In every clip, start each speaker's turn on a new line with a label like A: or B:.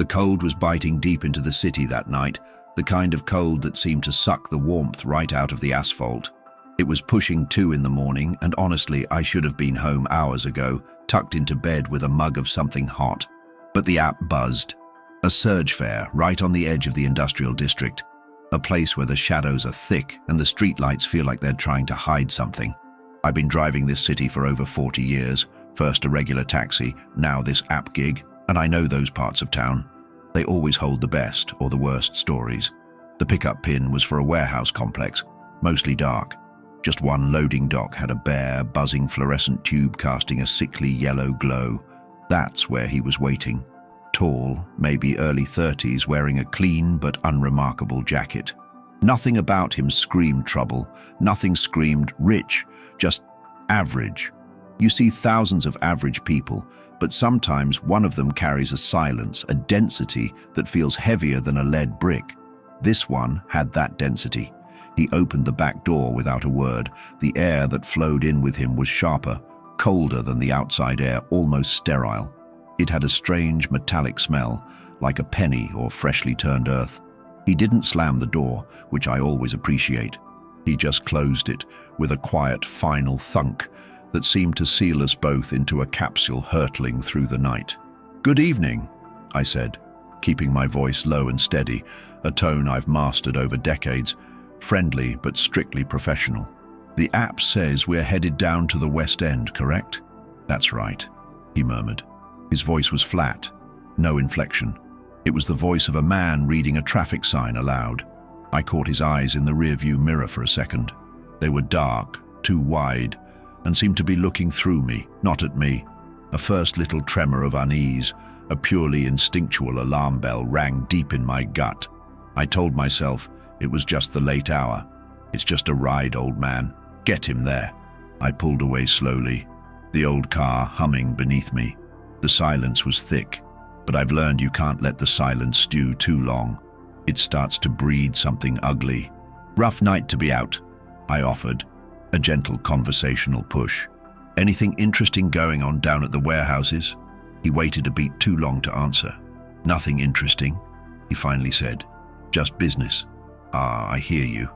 A: The cold was biting deep into the city that night, the kind of cold that seemed to suck the warmth right out of the asphalt. It was pushing 2 in the morning, and honestly, I should have been home hours ago, tucked into bed with a mug of something hot. But the app buzzed. A surge fair right on the edge of the industrial district. A place where the shadows are thick and the streetlights feel like they're trying to hide something. I've been driving this city for over 40 years, first a regular taxi, now this app gig, and I know those parts of town. They always hold the best or the worst stories. The pickup pin was for a warehouse complex, mostly dark. Just one loading dock had a bare, buzzing fluorescent tube casting a sickly yellow glow. That's where he was waiting. Tall, maybe early 30s, wearing a clean but unremarkable jacket. Nothing about him screamed trouble, nothing screamed rich, just average. You see thousands of average people, but sometimes one of them carries a silence, a density that feels heavier than a lead brick. This one had that density. He opened the back door without a word. The air that flowed in with him was sharper, colder than the outside air, almost sterile. It had a strange metallic smell, like a penny or freshly turned earth. He didn't slam the door, which I always appreciate. He just closed it with a quiet, final thunk that seemed to seal us both into a capsule hurtling through the night. "Good evening," I said, keeping my voice low and steady, a tone I've mastered over decades, friendly but strictly professional. "The app says we're headed down to the West End, correct?" "That's right," he murmured. His voice was flat, no inflection. It was the voice of a man reading a traffic sign aloud. I caught his eyes in the rearview mirror for a second. They were dark, too wide, and seemed to be looking through me, not at me. A first little tremor of unease, a purely instinctual alarm bell rang deep in my gut. I told myself, it was just the late hour. "It's just a ride, old man. Get him there." I pulled away slowly, the old car humming beneath me. The silence was thick, but I've learned you can't let the silence stew too long. It starts to breed something ugly. "Rough night to be out," I offered, a gentle conversational push. "Anything interesting going on down at the warehouses?" He waited a beat too long to answer. "Nothing interesting," he finally said. "Just business." "Ah, I hear you."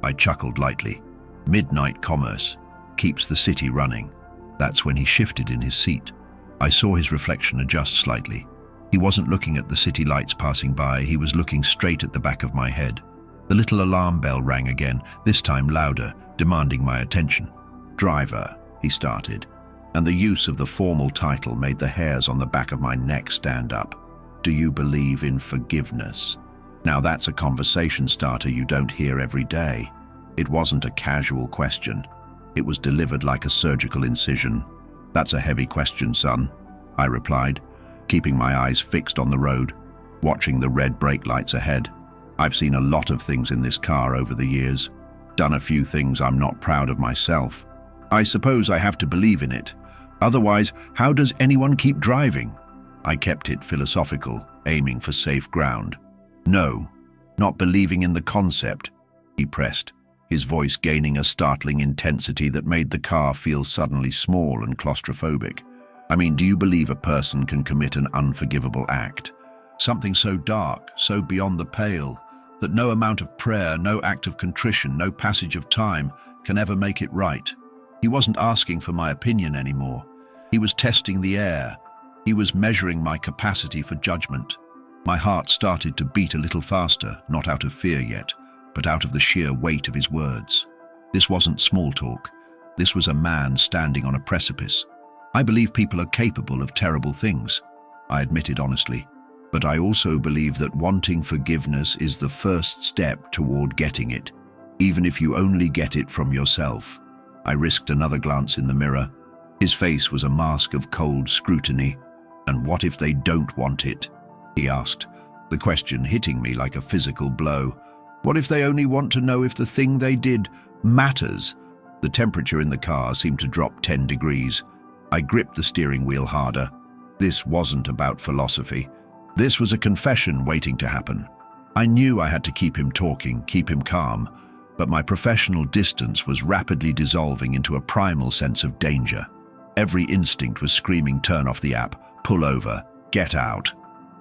A: I chuckled lightly. Midnight commerce keeps the city running. That's when he shifted in his seat. I saw his reflection adjust slightly. He wasn't looking at the city lights passing by, he was looking straight at the back of my head. The little alarm bell rang again, this time louder, demanding my attention. "Driver," he started, and the use of the formal title made the hairs on the back of my neck stand up. "Do you believe in forgiveness?" Now that's a conversation starter you don't hear every day. It wasn't a casual question. It was delivered like a surgical incision. "That's a heavy question, son," I replied, keeping my eyes fixed on the road, watching the red brake lights ahead. I've seen a lot of things in this car over the years, done a few things I'm not proud of myself. I suppose I have to believe in it. Otherwise, how does anyone keep driving? I kept it philosophical, aiming for safe ground. "No, not believing in the concept," he pressed, his voice gaining a startling intensity that made the car feel suddenly small and claustrophobic. "I mean, do you believe a person can commit an unforgivable act? Something so dark, so beyond the pale, that no amount of prayer, no act of contrition, no passage of time can ever make it right?" He wasn't asking for my opinion anymore. He was testing the air. He was measuring my capacity for judgment. My heart started to beat a little faster, not out of fear yet, but out of the sheer weight of his words. This wasn't small talk. This was a man standing on a precipice. "I believe people are capable of terrible things," I admitted honestly. "But I also believe that wanting forgiveness is the first step toward getting it, even if you only get it from yourself." I risked another glance in the mirror. His face was a mask of cold scrutiny. "And what if they don't want it?" he asked, the question hitting me like a physical blow. "What if they only want to know if the thing they did matters?" The temperature in the car seemed to drop 10 degrees. I gripped the steering wheel harder. This wasn't about philosophy. This was a confession waiting to happen. I knew I had to keep him talking, keep him calm, but my professional distance was rapidly dissolving into a primal sense of danger. Every instinct was screaming, "Turn off the app, pull over, get out."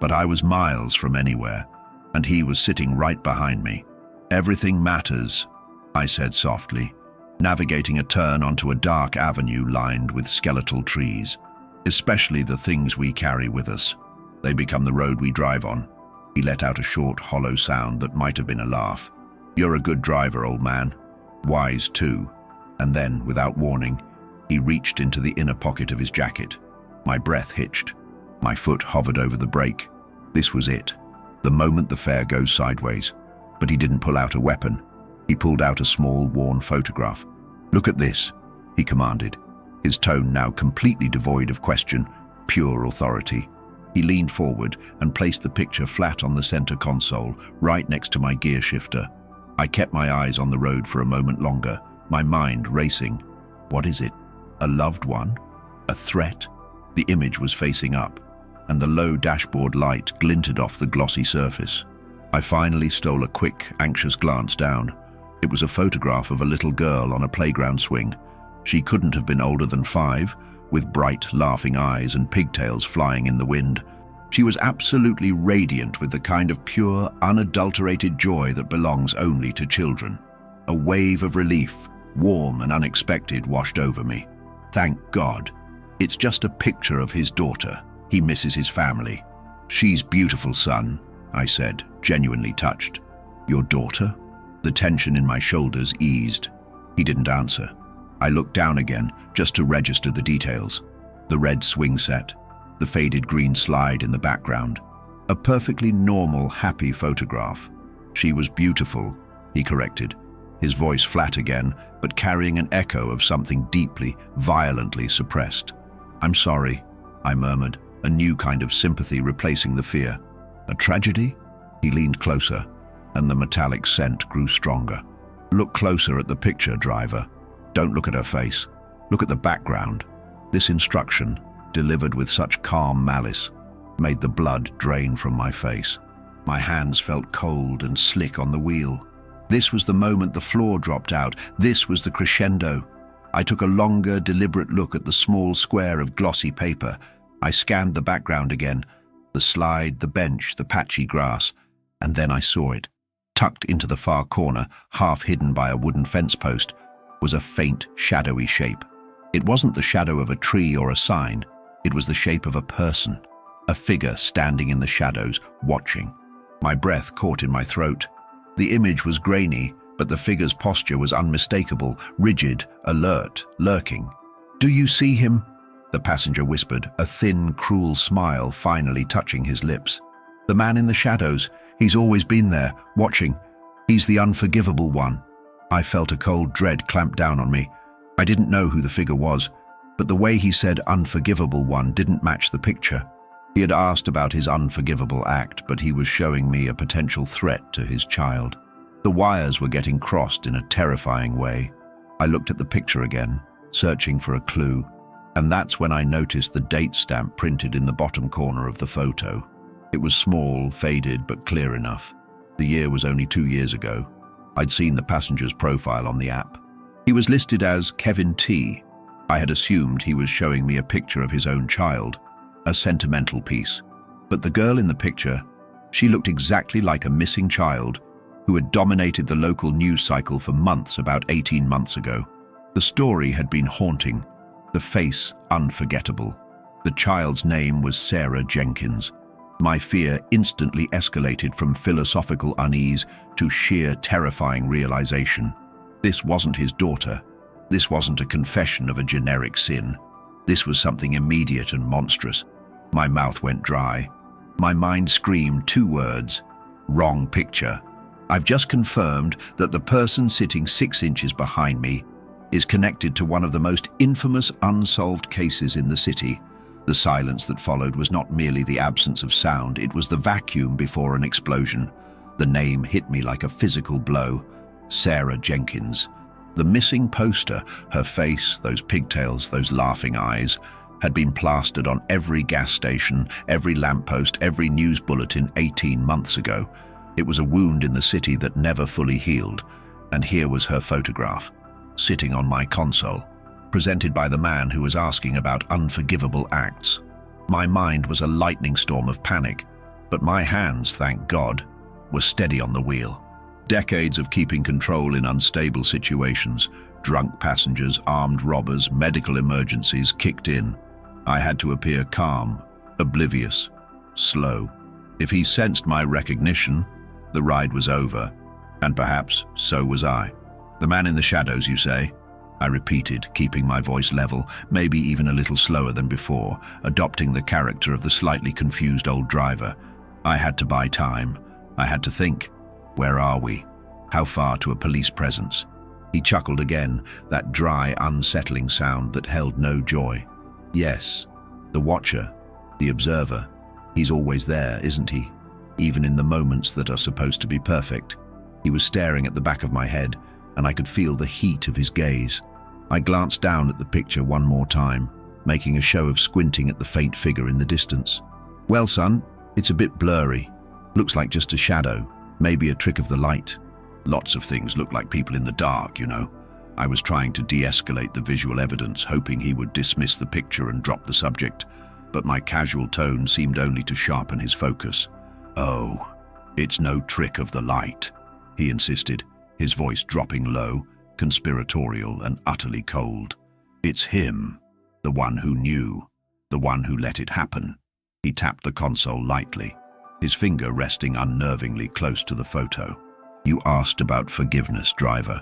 A: But I was miles from anywhere, and he was sitting right behind me. "Everything matters," I said softly, navigating a turn onto a dark avenue lined with skeletal trees. "Especially the things we carry with us. They become the road we drive on." He let out a short, hollow sound that might have been a laugh. "You're a good driver, old man. Wise, too." And then, without warning, he reached into the inner pocket of his jacket. My breath hitched. My foot hovered over the brake. This was it. The moment the fare goes sideways. But he didn't pull out a weapon. He pulled out a small, worn photograph. "Look at this," he commanded, his tone now completely devoid of question, pure authority. He leaned forward and placed the picture flat on the center console, right next to my gear shifter. I kept my eyes on the road for a moment longer, my mind racing. What is it? A loved one? A threat? The image was facing up, and the low dashboard light glinted off the glossy surface. I finally stole a quick, anxious glance down. It was a photograph of a little girl on a playground swing. She couldn't have been older than 5, with bright, laughing eyes and pigtails flying in the wind. She was absolutely radiant with the kind of pure, unadulterated joy that belongs only to children. A wave of relief, warm and unexpected, washed over me. Thank God. It's just a picture of his daughter. He misses his family. "She's beautiful, son," I said, genuinely touched. "Your daughter?" The tension in my shoulders eased. He didn't answer. I looked down again, just to register the details. The red swing set, the faded green slide in the background. A perfectly normal, happy photograph. "She was beautiful," he corrected, his voice flat again, but carrying an echo of something deeply, violently suppressed. "I'm sorry," I murmured, a new kind of sympathy replacing the fear. "A tragedy?" He leaned closer, and the metallic scent grew stronger. "Look closer at the picture, driver. Don't look at her face. Look at the background." This instruction, delivered with such calm malice, made the blood drain from my face. My hands felt cold and slick on the wheel. This was the moment the floor dropped out. This was the crescendo. I took a longer, deliberate look at the small square of glossy paper. I scanned the background again, the slide, the bench, the patchy grass, and then I saw it. Tucked into the far corner, half hidden by a wooden fence post, was a faint, shadowy shape. It wasn't the shadow of a tree or a sign. It was the shape of a person, a figure standing in the shadows, watching. My breath caught in my throat. The image was grainy, but the figure's posture was unmistakable, rigid, alert, lurking. "Do you see him?" the passenger whispered, a thin, cruel smile finally touching his lips. "The man in the shadows. He's always been there, watching. He's the unforgivable one." I felt a cold dread clamp down on me. I didn't know who the figure was, but the way he said unforgivable one didn't match the picture. He had asked about his unforgivable act, but he was showing me a potential threat to his child. The wires were getting crossed in a terrifying way. I looked at the picture again, searching for a clue, and that's when I noticed the date stamp printed in the bottom corner of the photo. It was small, faded, but clear enough. The year was only 2 years ago. I'd seen the passenger's profile on the app. He was listed as Kevin T. I had assumed he was showing me a picture of his own child, a sentimental piece. But the girl in the picture, she looked exactly like a missing child who had dominated the local news cycle for months about 18 months ago. The story had been haunting, the face unforgettable. The child's name was Sarah Jenkins. My fear instantly escalated from philosophical unease to sheer terrifying realization. This wasn't his daughter. This wasn't a confession of a generic sin. This was something immediate and monstrous. My mouth went dry. My mind screamed 2 words: wrong picture. I've just confirmed that the person sitting 6 inches behind me is connected to one of the most infamous unsolved cases in the city. The silence that followed was not merely the absence of sound, it was the vacuum before an explosion. The name hit me like a physical blow. Sarah Jenkins. The missing poster, her face, those pigtails, those laughing eyes, had been plastered on every gas station, every lamppost, every news bulletin 18 months ago. It was a wound in the city that never fully healed, and here was her photograph, sitting on my console, presented by the man who was asking about unforgivable acts. My mind was a lightning storm of panic. But my hands, thank God, were steady on the wheel. Decades of keeping control in unstable situations, drunk passengers, armed robbers, medical emergencies kicked in. I had to appear calm, oblivious, slow. If he sensed my recognition, the ride was over, and perhaps so was I. "The man in the shadows, you say?" I repeated, keeping my voice level, maybe even a little slower than before, adopting the character of the slightly confused old driver. I had to buy time. I had to think. Where are we? How far to a police presence? He chuckled again, that dry, unsettling sound that held no joy. Yes, the watcher, the observer. He's always there, isn't he? Even in the moments that are supposed to be perfect. He was staring at the back of my head, and I could feel the heat of his gaze. I glanced down at the picture one more time, making a show of squinting at the faint figure in the distance. "Well, son, it's a bit blurry. Looks like just a shadow, maybe a trick of the light. Lots of things look like people in the dark, you know." I was trying to de-escalate the visual evidence, hoping he would dismiss the picture and drop the subject, but my casual tone seemed only to sharpen his focus. "Oh, it's no trick of the light," he insisted, his voice dropping low, conspiratorial and utterly cold. "It's him, the one who knew, the one who let it happen." He tapped the console lightly, his finger resting unnervingly close to the photo. "You asked about forgiveness, driver.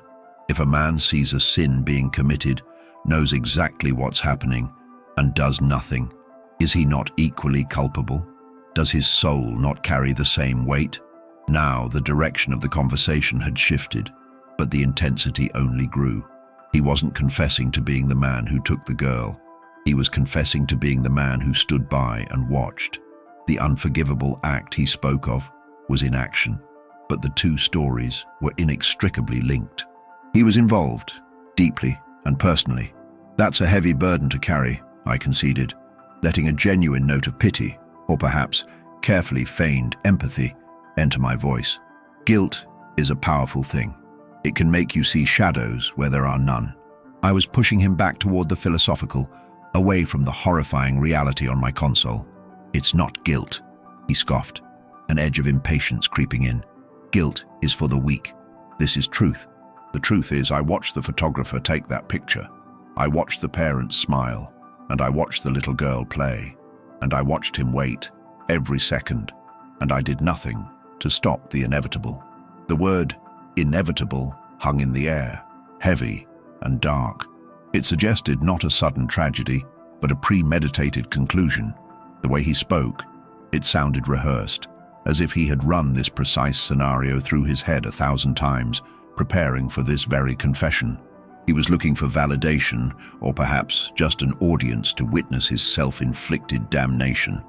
A: If a man sees a sin being committed, knows exactly what's happening, and does nothing, is he not equally culpable? Does his soul not carry the same weight?" Now the direction of the conversation had shifted, but the intensity only grew. He wasn't confessing to being the man who took the girl. He was confessing to being the man who stood by and watched. The unforgivable act he spoke of was inaction, but the two stories were inextricably linked. He was involved, deeply and personally. "That's a heavy burden to carry," I conceded, letting a genuine note of pity, or perhaps carefully feigned empathy, enter my voice. "Guilt is a powerful thing. It can make you see shadows where there are none." I was pushing him back toward the philosophical, away from the horrifying reality on my console. "It's not guilt," he scoffed, an edge of impatience creeping in. "Guilt is for the weak. This is truth. The truth is, I watched the photographer take that picture. I watched the parents smile, and I watched the little girl play, and I watched him wait, every second, and I did nothing to stop the inevitable." The word inevitable hung in the air, heavy and dark. It suggested not a sudden tragedy, but a premeditated conclusion. The way he spoke, it sounded rehearsed, as if he had run this precise scenario through his head 1,000 times, preparing for this very confession. He was looking for validation, or perhaps just an audience to witness his self-inflicted damnation.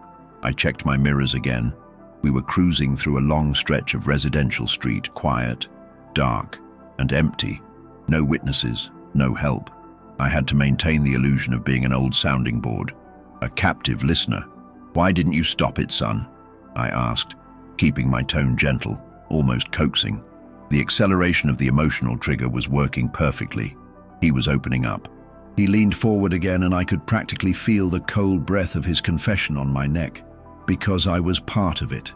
A: I checked my mirrors again. We were cruising through a long stretch of residential street, quiet, dark, and empty. No witnesses, no help. I had to maintain the illusion of being an old sounding board, a captive listener. "Why didn't you stop it, son?" I asked, keeping my tone gentle, almost coaxing. The acceleration of the emotional trigger was working perfectly. He was opening up. He leaned forward again, and I could practically feel the cold breath of his confession on my neck. Because I was part of it.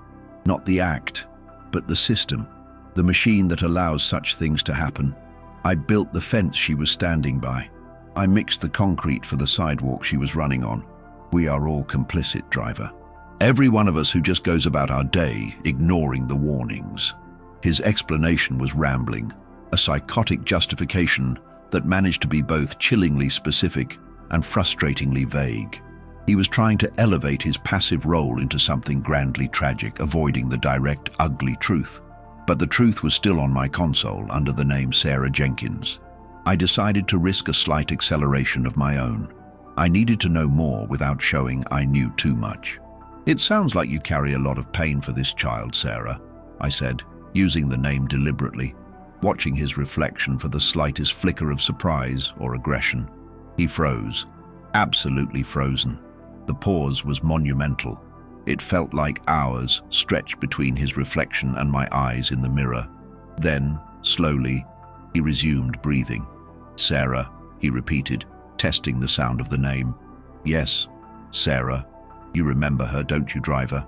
A: Not the act, but the system. The machine that allows such things to happen. I built the fence she was standing by. I mixed the concrete for the sidewalk she was running on. We are all complicit, driver. Every one of us who just goes about our day ignoring the warnings. His explanation was rambling, a psychotic justification that managed to be both chillingly specific and frustratingly vague. He was trying to elevate his passive role into something grandly tragic, avoiding the direct, ugly truth. But the truth was still on my console under the name Sarah Jenkins. I decided to risk a slight acceleration of my own. I needed to know more without showing I knew too much. "It sounds like you carry a lot of pain for this child, Sarah," I said, using the name deliberately, watching his reflection for the slightest flicker of surprise or aggression. He froze, absolutely frozen. The pause was monumental. It felt like hours stretched between his reflection and my eyes in the mirror. Then, slowly, he resumed breathing. "Sarah," he repeated, testing the sound of the name. "Yes, Sarah. You remember her, don't you, driver?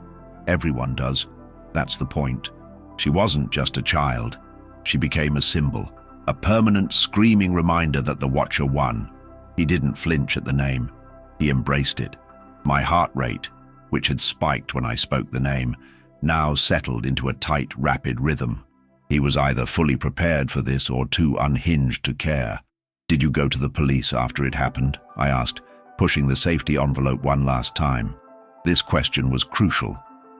A: Everyone does. That's the point. She wasn't just a child. She became a symbol, a permanent screaming reminder that the Watcher won. He didn't flinch at the name. He embraced it. My heart rate, which had spiked when I spoke the name, now settled into a tight, rapid rhythm. He was either fully prepared for this or too unhinged to care. "Did you go to the police after it happened?" I asked, pushing the safety envelope one last time. This question was crucial.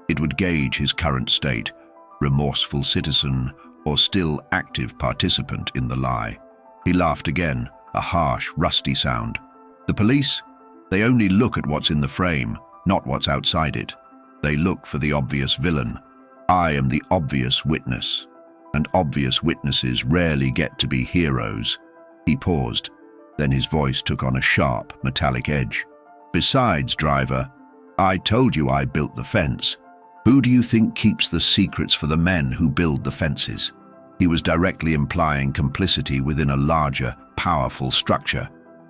A: It would gauge his current state, remorseful citizen or still active participant in the lie. He laughed again, a harsh, rusty sound. "The police? They only look at what's in the frame, not what's outside it. They look for the obvious villain. I am the obvious witness, and obvious witnesses rarely get to be heroes." He paused. Then his voice took on a sharp, metallic edge. "Besides, driver, I told you I built the fence. Who do you think keeps the secrets for the men who build the fences?" He was directly implying complicity within a larger, powerful structure.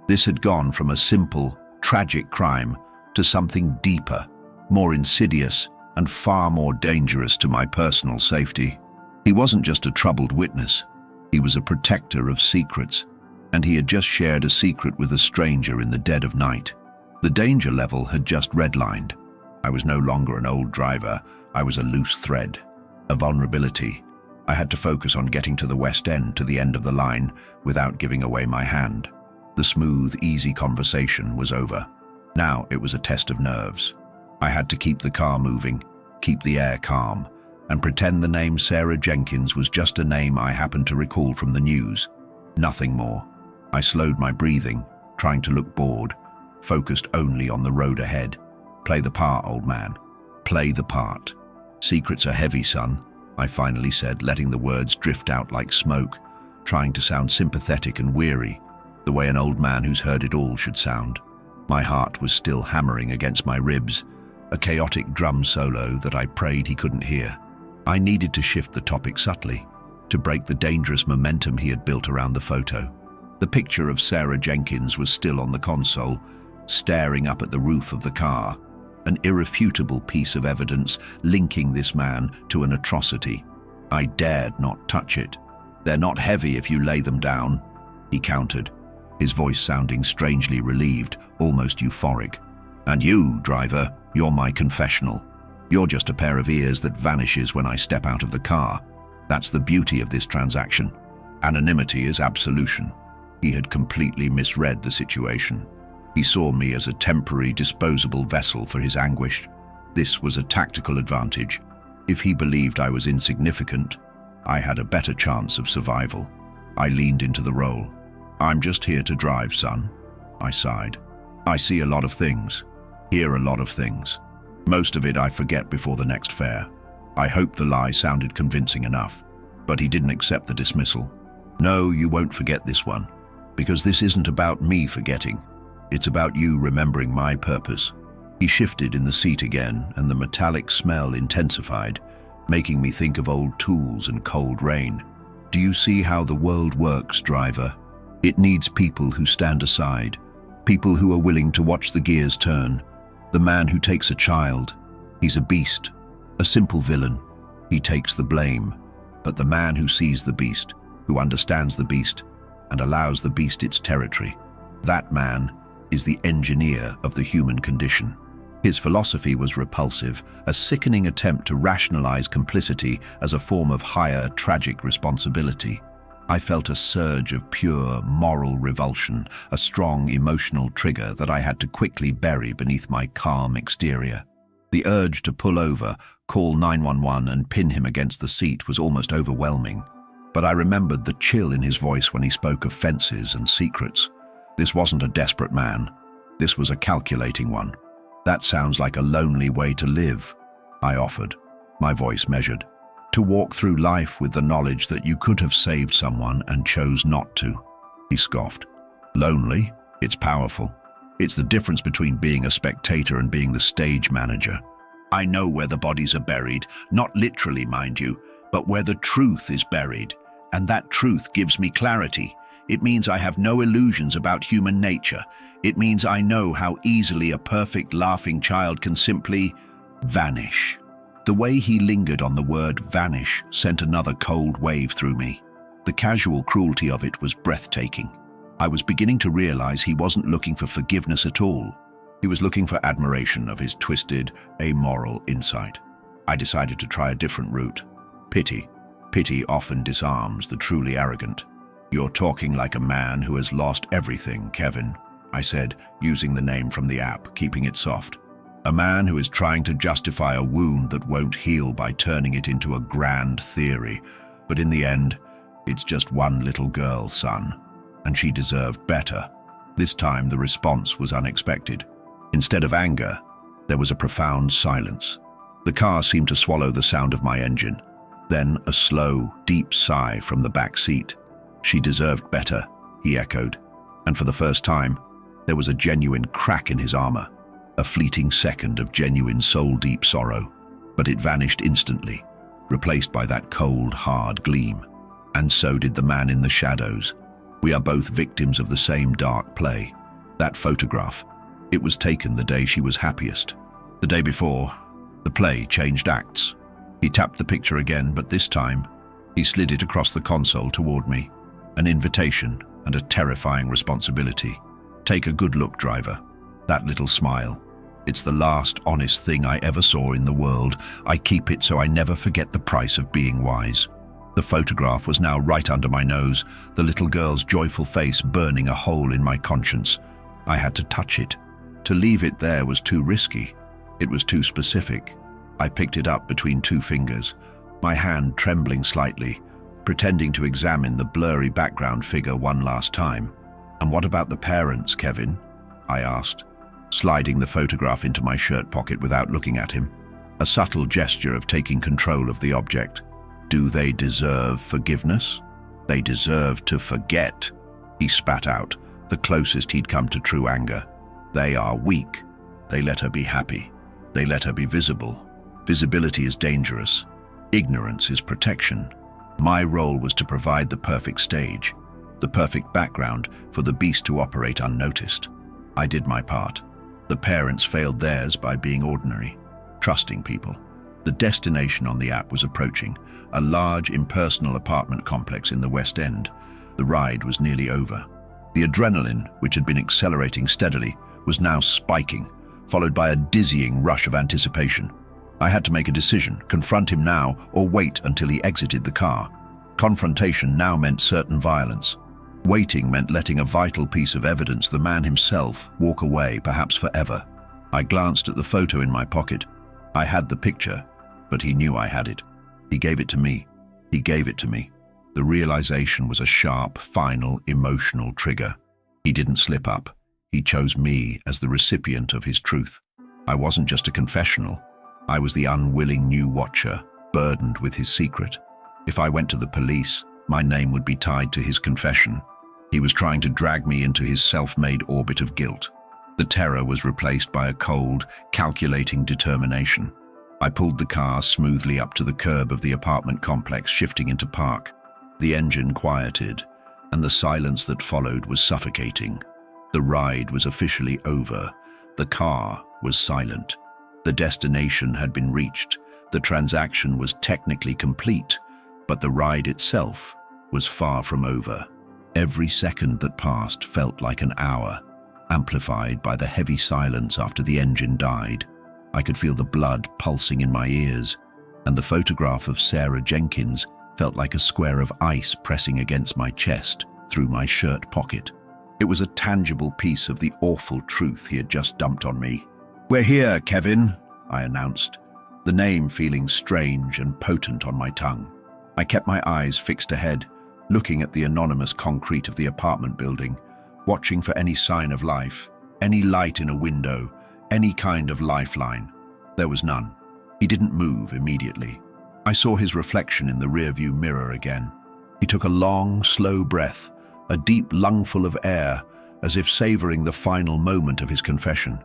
A: This had gone from a simple, tragic crime to something deeper, more insidious, and far more dangerous to my personal safety. He wasn't just a troubled witness. He was a protector of secrets, and he had just shared a secret with a stranger in the dead of night. The danger level had just redlined. I was no longer an old driver. I was a loose thread, a vulnerability. I had to focus on getting to the West End, to the end of the line, without giving away my hand. The smooth, easy conversation was over. Now it was a test of nerves. I had to keep the car moving, keep the air calm, and pretend the name Sarah Jenkins was just a name I happened to recall from the news. Nothing more. I slowed my breathing, trying to look bored, focused only on the road ahead. "Play the part, old man. Play the part." "Secrets are heavy, son," I finally said, letting the words drift out like smoke, trying to sound sympathetic and weary, the way an old man who's heard it all should sound. My heart was still hammering against my ribs, a chaotic drum solo that I prayed he couldn't hear. I needed to shift the topic subtly, to break the dangerous momentum he had built around the photo. The picture of Sarah Jenkins was still on the console, staring up at the roof of the car, an irrefutable piece of evidence linking this man to an atrocity. I dared not touch it. "They're not heavy if you lay them down," he countered, his voice sounding strangely relieved, almost euphoric. "And you, driver, you're my confessional. You're just a pair of ears that vanishes when I step out of the car. That's the beauty of this transaction. Anonymity is absolution." He had completely misread the situation. He saw me as a temporary, disposable vessel for his anguish. This was a tactical advantage. If he believed I was insignificant, I had a better chance of survival. I leaned into the role. "I'm just here to drive, son," I sighed. "I see a lot of things, hear a lot of things. Most of it I forget before the next fare." I hoped the lie sounded convincing enough, but he didn't accept the dismissal. "No, you won't forget this one, because this isn't about me forgetting. It's about you remembering my purpose." He shifted in the seat again, and the metallic smell intensified, making me think of old tools and cold rain. "Do you see how the world works, driver? It needs people who stand aside, people who are willing to watch the gears turn. The man who takes a child, he's a beast, a simple villain. He takes the blame. But the man who sees the beast, who understands the beast, and allows the beast its territory, that man is the engineer of the human condition." His philosophy was repulsive, a sickening attempt to rationalize complicity as a form of higher, tragic responsibility. I felt a surge of pure, moral revulsion, a strong emotional trigger that I had to quickly bury beneath my calm exterior. The urge to pull over, call 911 and pin him against the seat was almost overwhelming. But I remembered the chill in his voice when he spoke of fences and secrets. This wasn't a desperate man. This was a calculating one. "That sounds like a lonely way to live," I offered, my voice measured. "To walk through life with the knowledge that you could have saved someone and chose not to." He scoffed. "Lonely? It's powerful. It's the difference between being a spectator and being the stage manager. I know where the bodies are buried, not literally, mind you, but where the truth is buried. And that truth gives me clarity. It means I have no illusions about human nature. It means I know how easily a perfect, laughing child can simply vanish." The way he lingered on the word vanish sent another cold wave through me. The casual cruelty of it was breathtaking. I was beginning to realize he wasn't looking for forgiveness at all. He was looking for admiration of his twisted, amoral insight. I decided to try a different route. Pity. Pity often disarms the truly arrogant. "You're talking like a man who has lost everything, Kevin," I said, using the name from the app, keeping it soft. "A man who is trying to justify a wound that won't heal by turning it into a grand theory. But in the end, it's just one little girl, son. And she deserved better." This time the response was unexpected. Instead of anger, there was a profound silence. The car seemed to swallow the sound of my engine. Then a slow, deep sigh from the back seat. "She deserved better," he echoed. And for the first time, there was a genuine crack in his armor. A fleeting second of genuine soul-deep sorrow. But it vanished instantly, replaced by that cold, hard gleam. And so did the man in the shadows. We are both victims of the same dark play. That photograph. It was taken the day she was happiest. The day before, the play changed acts. He tapped the picture again, but this time, he slid it across the console toward me. An invitation and a terrifying responsibility. "Take a good look, driver." That little smile. "It's the last honest thing I ever saw in the world. I keep it so I never forget the price of being wise." The photograph was now right under my nose, the little girl's joyful face burning a hole in my conscience. I had to touch it. To leave it there was too risky. It was too specific. I picked it up between two fingers, my hand trembling slightly, pretending to examine the blurry background figure one last time. "And what about the parents, Kevin?" I asked, sliding the photograph into my shirt pocket without looking at him. A subtle gesture of taking control of the object. "Do they deserve forgiveness? They deserve to forget," he spat out, the closest he'd come to true anger. "They are weak. They let her be happy. They let her be visible. Visibility is dangerous. Ignorance is protection. My role was to provide the perfect stage, the perfect background for the beast to operate unnoticed. I did my part. The parents failed theirs by being ordinary, trusting people. The destination on the app was approaching, a large, impersonal apartment complex in the West End. The ride was nearly over. The adrenaline, which had been accelerating steadily, was now spiking, followed by a dizzying rush of anticipation. I had to make a decision, confront him now or wait until he exited the car. Confrontation now meant certain violence. Waiting meant letting a vital piece of evidence, the man himself, walk away, perhaps forever. I glanced at the photo in my pocket. I had the picture, but he knew I had it. He gave it to me. He gave it to me. The realization was a sharp, final, emotional trigger. He didn't slip up. He chose me as the recipient of his truth. I wasn't just a confessional. I was the unwilling new watcher, burdened with his secret. If I went to the police, my name would be tied to his confession. He was trying to drag me into his self-made orbit of guilt. The terror was replaced by a cold, calculating determination. I pulled the car smoothly up to the curb of the apartment complex, shifting into park. The engine quieted, and the silence that followed was suffocating. The ride was officially over. The car was silent. The destination had been reached. The transaction was technically complete, but the ride itself was far from over. Every second that passed felt like an hour, amplified by the heavy silence after the engine died. I could feel the blood pulsing in my ears, and the photograph of Sarah Jenkins felt like a square of ice pressing against my chest through my shirt pocket. It was a tangible piece of the awful truth he had just dumped on me. "We're here, Kevin," I announced, the name feeling strange and potent on my tongue. I kept my eyes fixed ahead, looking at the anonymous concrete of the apartment building, watching for any sign of life, any light in a window, any kind of lifeline. There was none. He didn't move immediately. I saw his reflection in the rearview mirror again. He took a long, slow breath, a deep lungful of air, as if savoring the final moment of his confession.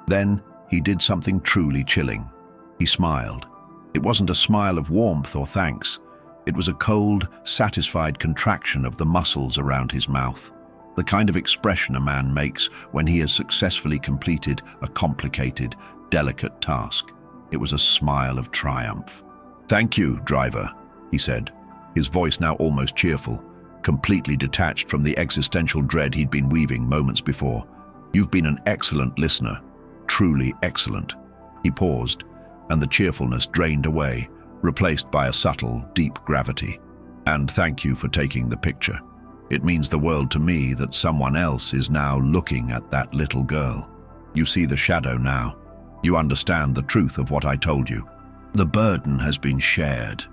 A: Then he did something truly chilling. He smiled. It wasn't a smile of warmth or thanks. It was a cold, satisfied contraction of the muscles around his mouth. The kind of expression a man makes when he has successfully completed a complicated, delicate task. It was a smile of triumph. "Thank you, driver," he said, his voice now almost cheerful, completely detached from the existential dread he'd been weaving moments before. "You've been an excellent listener, truly excellent." He paused, and the cheerfulness drained away, replaced by a subtle, deep gravity. "And thank you for taking the picture. It means the world to me that someone else is now looking at that little girl. You see the shadow now. You understand the truth of what I told you. The burden has been shared."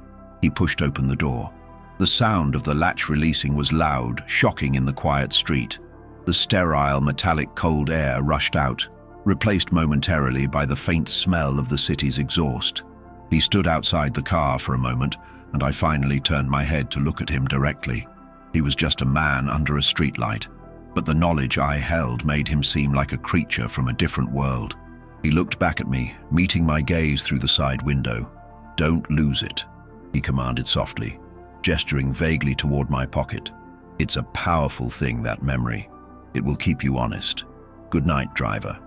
A: He pushed open the door. The sound of the latch releasing was loud, shocking in the quiet street. The sterile, metallic cold air rushed out, replaced momentarily by the faint smell of the city's exhaust. He stood outside the car for a moment, and I finally turned my head to look at him directly. He was just a man under a streetlight, but the knowledge I held made him seem like a creature from a different world. He looked back at me, meeting my gaze through the side window. "Don't lose it," he commanded softly, gesturing vaguely toward my pocket. "It's a powerful thing, that memory. It will keep you honest. Good night, driver."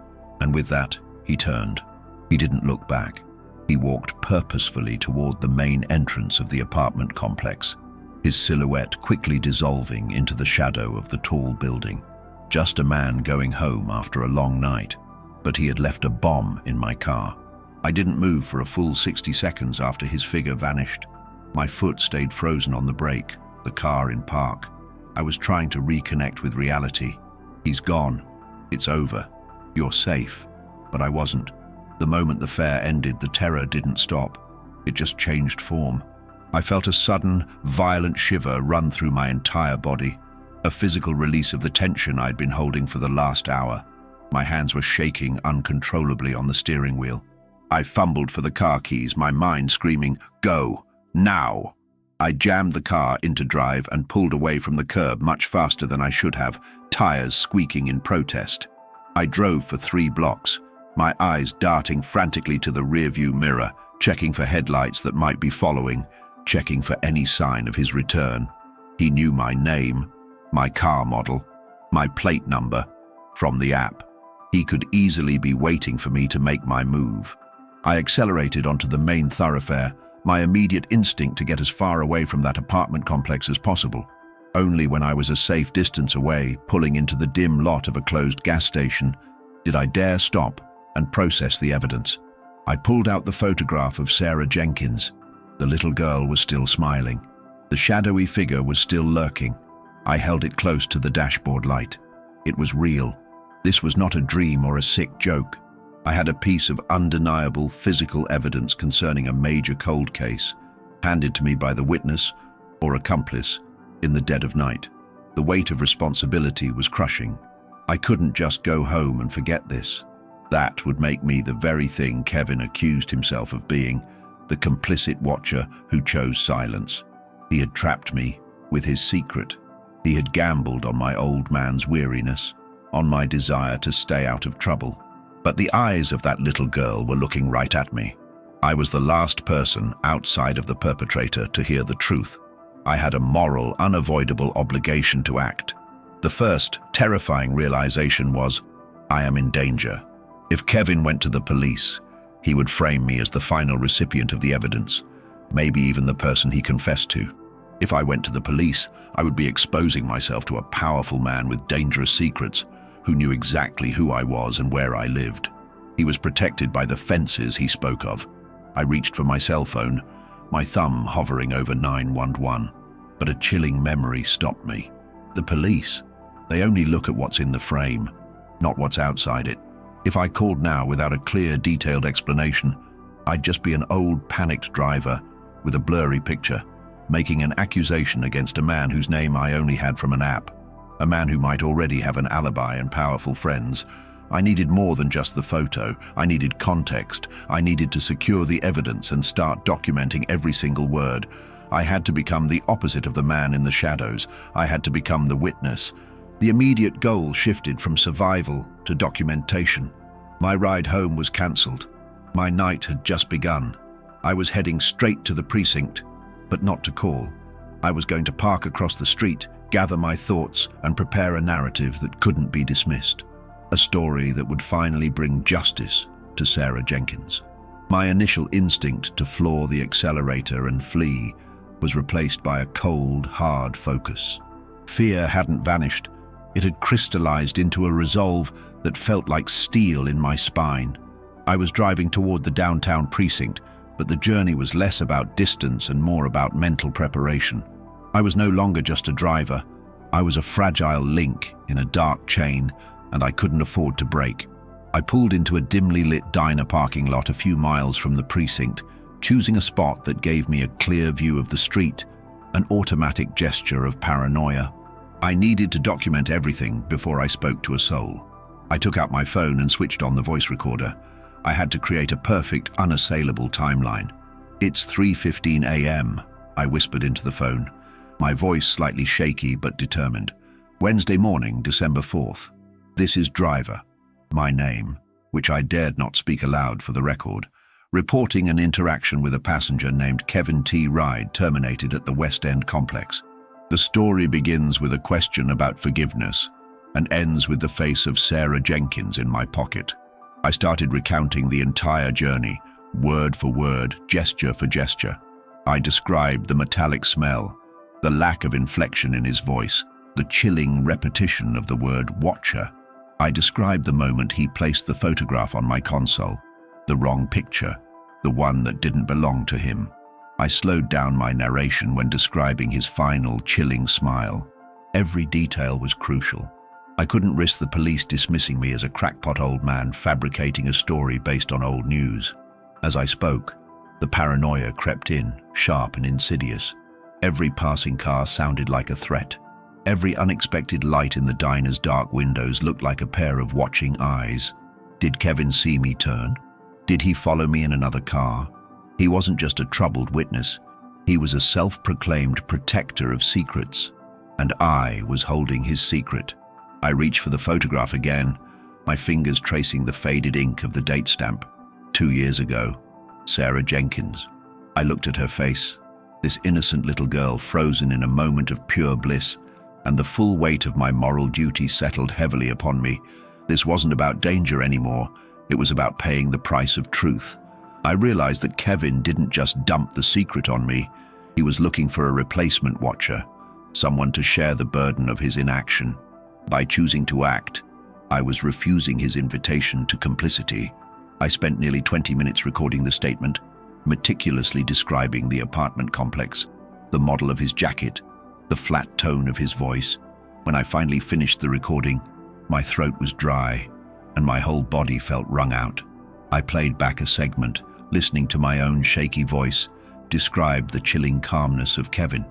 A: And with that, he turned. He didn't look back. He walked purposefully toward the main entrance of the apartment complex, his silhouette quickly dissolving into the shadow of the tall building. Just a man going home after a long night, but he had left a bomb in my car. I didn't move for a full 60 seconds after his figure vanished. My foot stayed frozen on the brake, the car in park. I was trying to reconnect with reality. He's gone. It's over. You're safe. But I wasn't. The moment the fair ended, the terror didn't stop. It just changed form. I felt a sudden, violent shiver run through my entire body, a physical release of the tension I'd been holding for the last hour. My hands were shaking uncontrollably on the steering wheel. I fumbled for the car keys, my mind screaming, "Go! Now!" I jammed the car into drive and pulled away from the curb much faster than I should have, tires squeaking in protest. I drove for 3 blocks, my eyes darting frantically to the rearview mirror, checking for headlights that might be following, checking for any sign of his return. He knew my name, my car model, my plate number, from the app. He could easily be waiting for me to make my move. I accelerated onto the main thoroughfare, my immediate instinct to get as far away from that apartment complex as possible. Only when I was a safe distance away, pulling into the dim lot of a closed gas station, did I dare stop and process the evidence. I pulled out the photograph of Sarah Jenkins. The little girl was still smiling. The shadowy figure was still lurking. I held it close to the dashboard light. It was real. This was not a dream or a sick joke. I had a piece of undeniable physical evidence concerning a major cold case, handed to me by the witness or accomplice in the dead of night. The weight of responsibility was crushing. I couldn't just go home and forget this. That would make me the very thing Kevin accused himself of being, the complicit watcher who chose silence. He had trapped me with his secret. He had gambled on my old man's weariness, on my desire to stay out of trouble. But the eyes of that little girl were looking right at me. I was the last person outside of the perpetrator to hear the truth. I had a moral, unavoidable obligation to act. The first, terrifying realization was, I am in danger. If Kevin went to the police, he would frame me as the final recipient of the evidence, maybe even the person he confessed to. If I went to the police, I would be exposing myself to a powerful man with dangerous secrets, who knew exactly who I was and where I lived. He was protected by the fences he spoke of. I reached for my cell phone, my thumb hovering over 911, but a chilling memory stopped me. The police, they only look at what's in the frame, not what's outside it. If I called now without a clear, detailed explanation, I'd just be an old, panicked driver with a blurry picture, making an accusation against a man whose name I only had from an app, a man who might already have an alibi and powerful friends. I needed more than just the photo. I needed context. I needed to secure the evidence and start documenting every single word. I had to become the opposite of the man in the shadows. I had to become the witness. The immediate goal shifted from survival to documentation. My ride home was cancelled. My night had just begun. I was heading straight to the precinct, but not to call. I was going to park across the street, gather my thoughts, and prepare a narrative that couldn't be dismissed. A story that would finally bring justice to Sarah Jenkins. My initial instinct to floor the accelerator and flee was replaced by a cold, hard focus. Fear hadn't vanished. It had crystallized into a resolve that felt like steel in my spine. I was driving toward the downtown precinct, but the journey was less about distance and more about mental preparation. I was no longer just a driver. I was a fragile link in a dark chain, and I couldn't afford to break. I pulled into a dimly lit diner parking lot a few miles from the precinct, choosing a spot that gave me a clear view of the street, an automatic gesture of paranoia. I needed to document everything before I spoke to a soul. I took out my phone and switched on the voice recorder. I had to create a perfect, unassailable timeline. "It's 3:15 a.m., I whispered into the phone, my voice slightly shaky but determined. "Wednesday morning, December 4th. This is Driver," my name, which I dared not speak aloud for the record, reporting an interaction with a passenger named Kevin T. Ride terminated at the West End complex. The story begins with a question about forgiveness and ends with the face of Sarah Jenkins in my pocket. I started recounting the entire journey, word for word, gesture for gesture. I described the metallic smell, the lack of inflection in his voice, the chilling repetition of the word watcher. I described the moment he placed the photograph on my console, the wrong picture, the one that didn't belong to him. I slowed down my narration when describing his final, chilling smile. Every detail was crucial. I couldn't risk the police dismissing me as a crackpot old man fabricating a story based on old news. As I spoke, the paranoia crept in, sharp and insidious. Every passing car sounded like a threat. Every unexpected light in the diner's dark windows looked like a pair of watching eyes. Did Kevin see me turn? Did he follow me in another car? He wasn't just a troubled witness. He was a self-proclaimed protector of secrets, and I was holding his secret. I reached for the photograph again, my fingers tracing the faded ink of the date stamp. 2 years ago, Sarah Jenkins. I looked at her face, this innocent little girl frozen in a moment of pure bliss, and the full weight of my moral duty settled heavily upon me. This wasn't about danger anymore. It was about paying the price of truth. I realized that Kevin didn't just dump the secret on me. He was looking for a replacement watcher, someone to share the burden of his inaction. By choosing to act, I was refusing his invitation to complicity. I spent nearly 20 minutes recording the statement, meticulously describing the apartment complex, the model of his jacket, the flat tone of his voice. When I finally finished the recording, my throat was dry, and my whole body felt wrung out. I played back a segment, listening to my own shaky voice, described the chilling calmness of Kevin.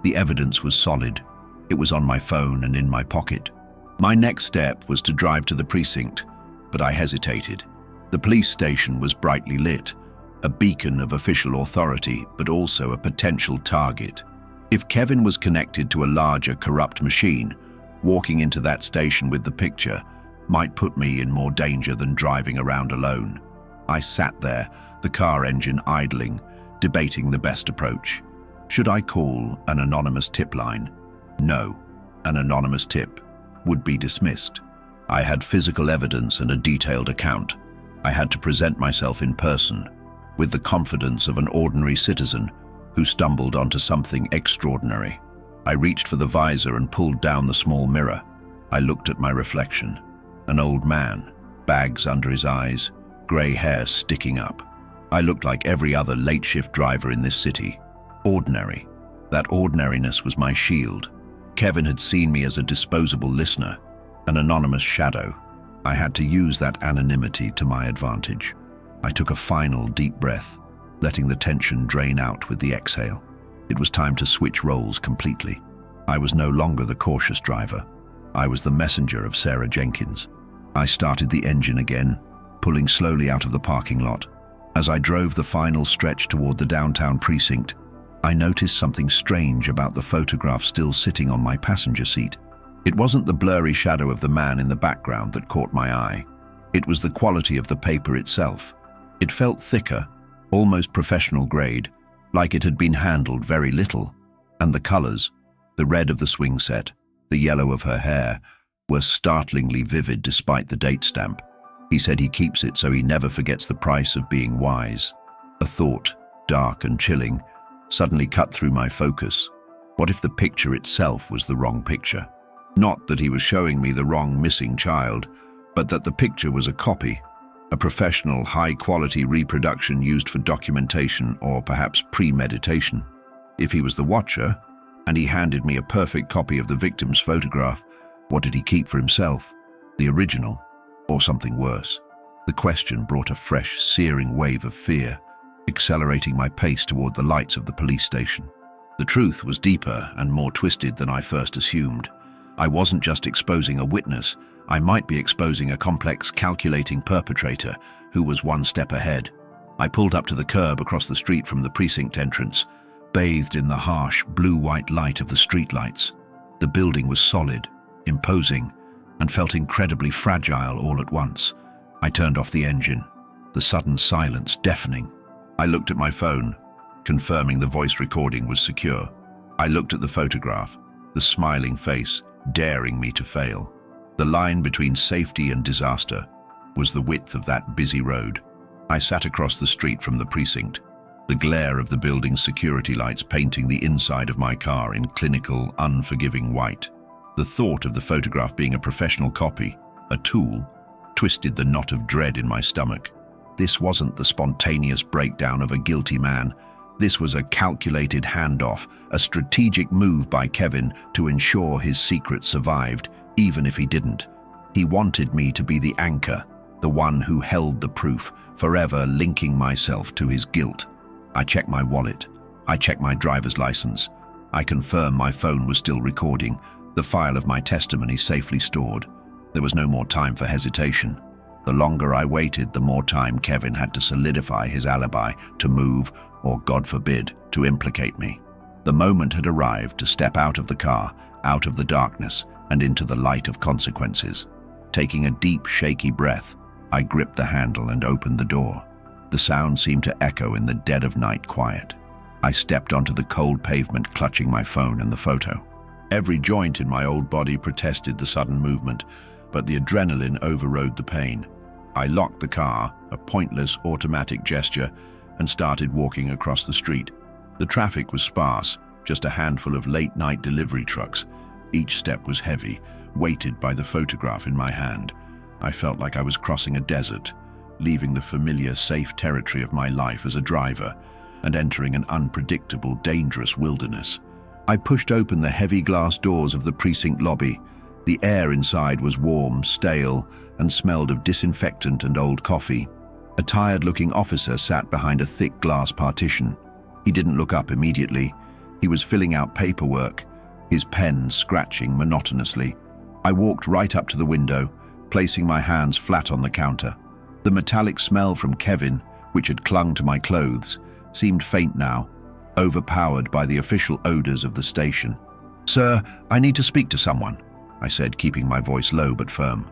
A: The evidence was solid. It was on my phone and in my pocket. My next step was to drive to the precinct, but I hesitated. The police station was brightly lit, a beacon of official authority, but also a potential target. If Kevin was connected to a larger, corrupt machine, walking into that station with the picture might put me in more danger than driving around alone. I sat there, the car engine idling, debating the best approach. Should I call an anonymous tip line? No, an anonymous tip would be dismissed. I had physical evidence and a detailed account. I had to present myself in person, with the confidence of an ordinary citizen who stumbled onto something extraordinary. I reached for the visor and pulled down the small mirror. I looked at my reflection. An old man, bags under his eyes, grey hair sticking up. I looked like every other late-shift driver in this city. Ordinary. That ordinariness was my shield. Kevin had seen me as a disposable listener, an anonymous shadow. I had to use that anonymity to my advantage. I took a final deep breath, letting the tension drain out with the exhale. It was time to switch roles completely. I was no longer the cautious driver. I was the messenger of Sarah Jenkins. I started the engine again, pulling slowly out of the parking lot. As I drove the final stretch toward the downtown precinct, I noticed something strange about the photograph still sitting on my passenger seat. It wasn't the blurry shadow of the man in the background that caught my eye. It was the quality of the paper itself. It felt thicker, almost professional grade, like it had been handled very little. And the colors, the red of the swing set, the yellow of her hair, were startlingly vivid despite the date stamp. He said he keeps it so he never forgets the price of being wise. A thought, dark and chilling, suddenly cut through my focus. What if the picture itself was the wrong picture? Not that he was showing me the wrong missing child, but that the picture was a copy, a professional, high-quality reproduction used for documentation or perhaps premeditation. If he was the watcher, and he handed me a perfect copy of the victim's photograph, what did he keep for himself? The original, or something worse? The question brought a fresh, searing wave of fear, accelerating my pace toward the lights of the police station. The truth was deeper and more twisted than I first assumed. I wasn't just exposing a witness, I might be exposing a complex, calculating perpetrator who was one step ahead. I pulled up to the curb across the street from the precinct entrance, bathed in the harsh, blue-white light of the streetlights. The building was solid, imposing, and felt incredibly fragile all at once. I turned off the engine, the sudden silence deafening. I looked at my phone, confirming the voice recording was secure. I looked at the photograph, the smiling face, daring me to fail. The line between safety and disaster was the width of that busy road. I sat across the street from the precinct, the glare of the building's security lights painting the inside of my car in clinical, unforgiving white. The thought of the photograph being a professional copy, a tool, twisted the knot of dread in my stomach. This wasn't the spontaneous breakdown of a guilty man. This was a calculated handoff, a strategic move by Kevin to ensure his secret survived, even if he didn't. He wanted me to be the anchor, the one who held the proof, forever linking myself to his guilt. I checked my wallet. I checked my driver's license. I confirmed my phone was still recording, the file of my testimony safely stored. There was no more time for hesitation. The longer I waited, the more time Kevin had to solidify his alibi, to move, or God forbid, to implicate me. The moment had arrived to step out of the car, out of the darkness, and into the light of consequences. Taking a deep, shaky breath, I gripped the handle and opened the door. The sound seemed to echo in the dead of night quiet. I stepped onto the cold pavement, clutching my phone and the photo. Every joint in my old body protested the sudden movement, but the adrenaline overrode the pain. I locked the car, a pointless automatic gesture, and started walking across the street. The traffic was sparse, just a handful of late-night delivery trucks. Each step was heavy, weighted by the photograph in my hand. I felt like I was crossing a desert, leaving the familiar, safe territory of my life as a driver and entering an unpredictable, dangerous wilderness. I pushed open the heavy glass doors of the precinct lobby. The air inside was warm, stale, and smelled of disinfectant and old coffee. A tired-looking officer sat behind a thick glass partition. He didn't look up immediately. He was filling out paperwork, his pen scratching monotonously. I walked right up to the window, placing my hands flat on the counter. The metallic smell from Kevin, which had clung to my clothes, seemed faint now, overpowered by the official odors of the station. "Sir, I need to speak to someone," I said, keeping my voice low but firm.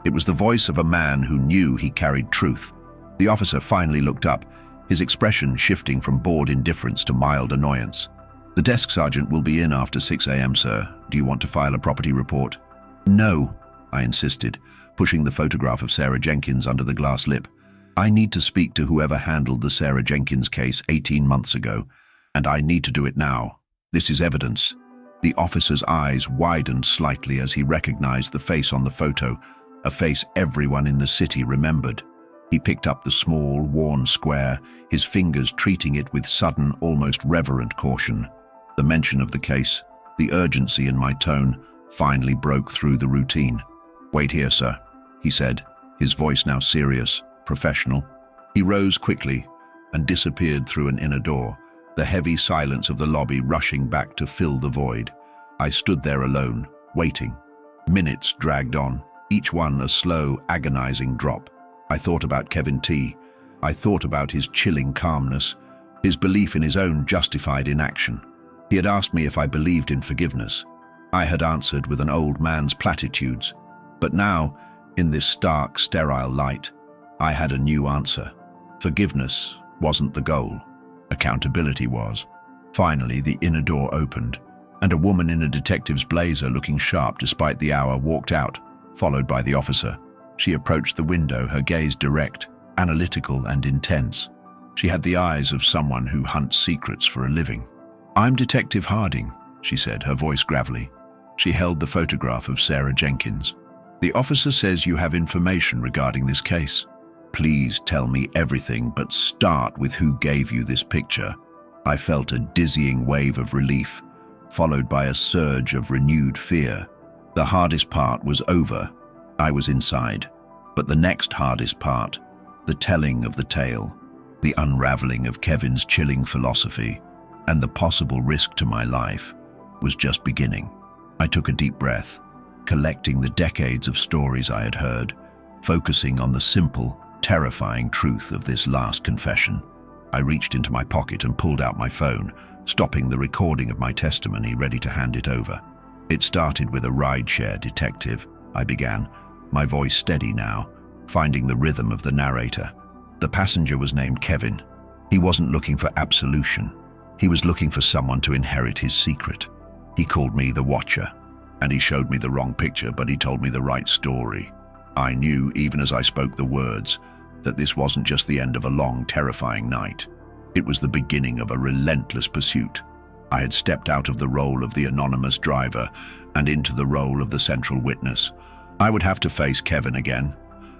A: It was the voice of a man who knew he carried truth. The officer finally looked up, his expression shifting from bored indifference to mild annoyance. "The desk sergeant will be in after 6 a.m., sir. Do you want to file a property report?" "No," I insisted, pushing the photograph of Sarah Jenkins under the glass lip. "I need to speak to whoever handled the Sarah Jenkins case 18 months ago, and I need to do it now. This is evidence." The officer's eyes widened slightly as he recognized the face on the photo, a face everyone in the city remembered. He picked up the small, worn square, his fingers treating it with sudden, almost reverent caution. The mention of the case, the urgency in my tone, finally broke through the routine. "Wait here, sir," he said, his voice now serious, professional. He rose quickly and disappeared through an inner door, the heavy silence of the lobby rushing back to fill the void. I stood there alone, waiting. Minutes dragged on, each one a slow, agonizing drop. I thought about Kevin T. I thought about his chilling calmness, his belief in his own justified inaction. He had asked me if I believed in forgiveness. I had answered with an old man's platitudes. But now, in this stark, sterile light, I had a new answer. Forgiveness wasn't the goal. Accountability was. Finally, the inner door opened, and a woman in a detective's blazer looking sharp despite the hour walked out, followed by the officer. She approached the window, her gaze direct, analytical and intense. She had the eyes of someone who hunts secrets for a living. "I'm Detective Harding," she said, her voice gravelly. She held the photograph of Sarah Jenkins. "The officer says you have information regarding this case. Please tell me everything, but start with who gave you this picture." I felt a dizzying wave of relief, followed by a surge of renewed fear. The hardest part was over. I was inside. But the next hardest part, the telling of the tale, the unraveling of Kevin's chilling philosophy, and the possible risk to my life, was just beginning. I took a deep breath, collecting the decades of stories I had heard, focusing on the simple, terrifying truth of this last confession. I reached into my pocket and pulled out my phone, stopping the recording of my testimony, ready to hand it over. "It started with a rideshare detective," I began, my voice steady now, finding the rhythm of the narrator. "The passenger was named Kevin. He wasn't looking for absolution. He was looking for someone to inherit his secret. He called me the Watcher, and he showed me the wrong picture, but he told me the right story. I knew, even as I spoke the words, that this wasn't just the end of a long, terrifying night. It was the beginning of a relentless pursuit. I had stepped out of the role of the anonymous driver and into the role of the central witness. I would have to face Kevin again,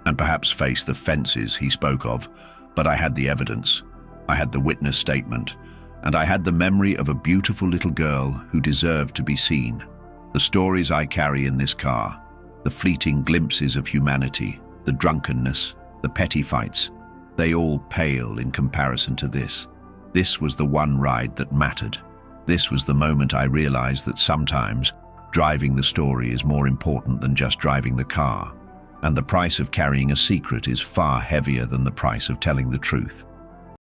A: and perhaps face the fences he spoke of, but I had the evidence. I had the witness statement, and I had the memory of a beautiful little girl who deserved to be seen. The stories I carry in this car, the fleeting glimpses of humanity, the drunkenness, the petty fights, they all pale in comparison to this. This was the one ride that mattered. This was the moment I realized that sometimes driving the story is more important than just driving the car, and the price of carrying a secret is far heavier than the price of telling the truth.